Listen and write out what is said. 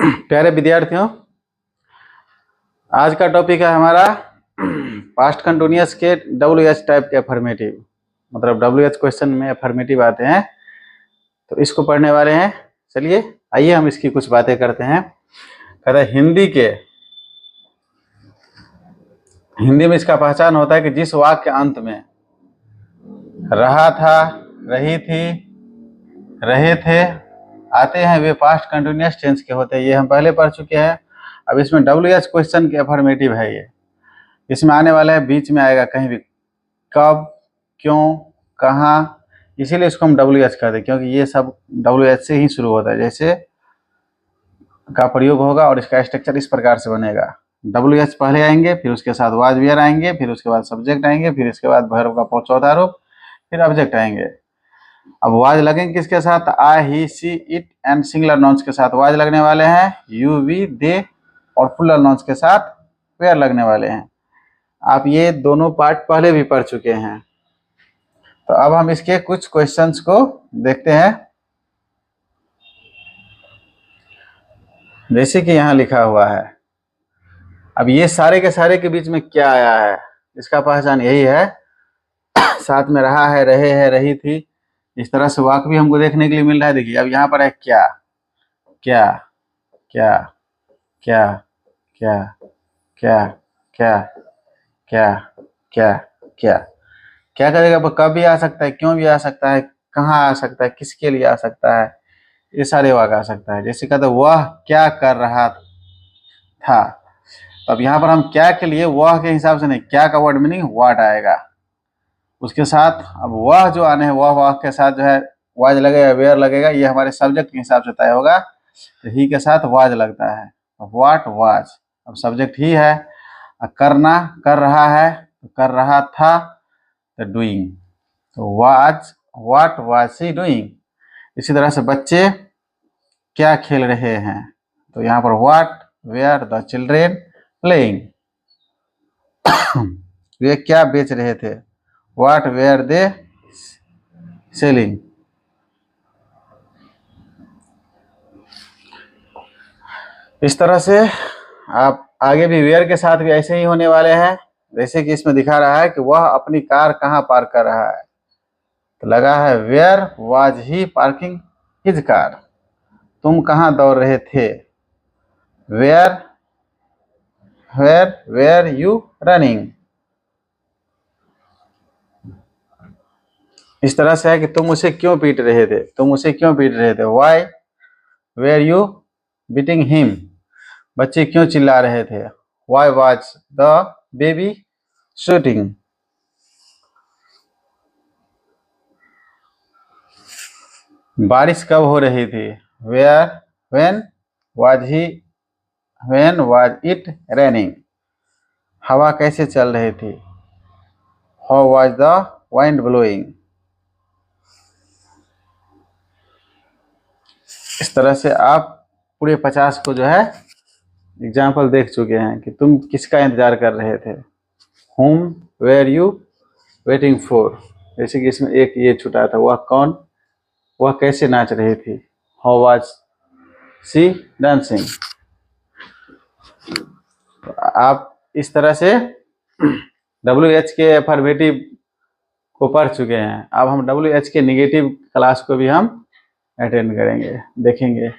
प्यारे विद्यार्थियों, आज का टॉपिक है हमारा पास्ट कंटिन्यूअस के WH टाइप के अफर्मेटिव, मतलब WH क्वेश्चन में अफर्मेटिव आते हैं, तो इसको पढ़ने वाले हैं। चलिए आइए हम इसकी कुछ बातें करते हैं। कहते हैं हिंदी में इसका पहचान होता है कि जिस वाक्य के अंत में रहा था, रही थी, रहे थे आते हैं वे पास्ट कंटिन्यूअस टेंस के होते हैं। ये हम पहले पढ़ चुके हैं। अब इसमें WH क्वेश्चन के अफर्मेटिव है। ये इसमें आने वाला है, बीच में आएगा कहीं भी, कब, क्यों, कहाँ, इसीलिए इसको हम WH कहते हैं, क्योंकि ये सब WH से ही शुरू होता है। जैसे का प्रयोग होगा और इसका स्ट्रक्चर इस प्रकार से बनेगा। WH पहले आएंगे, फिर उसके साथ वाज वेयर आएंगे, फिर उसके बाद सब्जेक्ट आएंगे, फिर इसके बाद वर्ब का चौथा रूप, फिर ऑब्जेक्ट आएंगे। अब वाज लगेंगे किसके साथ? आई, ही, सी, इट एंड सिंगुलर नाउन्स के साथ वाज लगने वाले हैं। यू, वी, दे और प्लूरल नाउन्स के साथ वेयर लगने वाले हैं। आप ये दोनों पार्ट पहले भी पढ़ चुके हैं। तो अब हम इसके कुछ क्वेश्चंस को देखते हैं। जैसे कि यहाँ लिखा हुआ है, अब ये सारे के सारे के बीच में क्या आया है, इसका पहचान यही है। साथ में रहा है, रहे हैं, रही थी, इस तरह से वाक्य भी हमको देखने के लिए मिल रहा है। देखिए अब यहाँ पर है क्या, क्या, क्या, क्या, क्या, क्या, क्या, क्या, क्या, क्या, क्या करेगा? कब भी आ सकता है, क्यों भी आ सकता है, कहाँ आ सकता है, किसके लिए आ सकता है, ये सारे वाक्य आ सकता है। जैसे कहते वह क्या कर रहा था, तो अब यहाँ पर हम क्या के लिए वह के हिसाब से नहीं, क्या का वर्ड मीनिंग व्हाट आएगा। उसके साथ अब वह जो आने हैं, वह वाक्य के साथ जो है वाज लगेगा, वेयर लगेगा, ये हमारे सब्जेक्ट के हिसाब से तय होगा। तो ही के साथ वाज लगता है, व्हाट वाज, अब सब्जेक्ट ही है। करना, कर रहा है, तो कर रहा था, तो डूइंग, तो was, what was he doing. इसी तरह से बच्चे क्या खेल रहे हैं, तो यहाँ पर what were the children playing. वे क्या बेच रहे थे, व्हाट वेयर दे सेलिंग। इस तरह से आप आगे भी वेयर के साथ भी ऐसे ही होने वाले हैं। जैसे कि इसमें दिखा रहा है कि वह अपनी कार कहाँ पार्क कर रहा है, तो लगा है where was he parking his car. तुम कहाँ दौड़ रहे थे, वेयर वेयर यू रनिंग। इस तरह से है कि तुम उसे क्यों पीट रहे थे, तुम उसे क्यों पीट रहे थे, why were you beating him. बच्चे क्यों चिल्ला रहे थे, why was the baby shooting. बारिश कब हो रही थी, where when was it raining. हवा कैसे चल रही थी, how was the wind blowing. इस तरह से आप पूरे 50 को जो है एग्जाम्पल देख चुके हैं कि तुम किसका इंतजार कर रहे थे, whom were you waiting for। जैसे कि इसमें एक ये छुटा था, वह कौन, वह कैसे नाच रही थी, how was she dancing। तो आप इस तरह से WH के अफर्मेटिव को पढ़ चुके हैं। अब हम WH के नेगेटिव क्लास को भी हम अटेंड करेंगे, देखेंगे।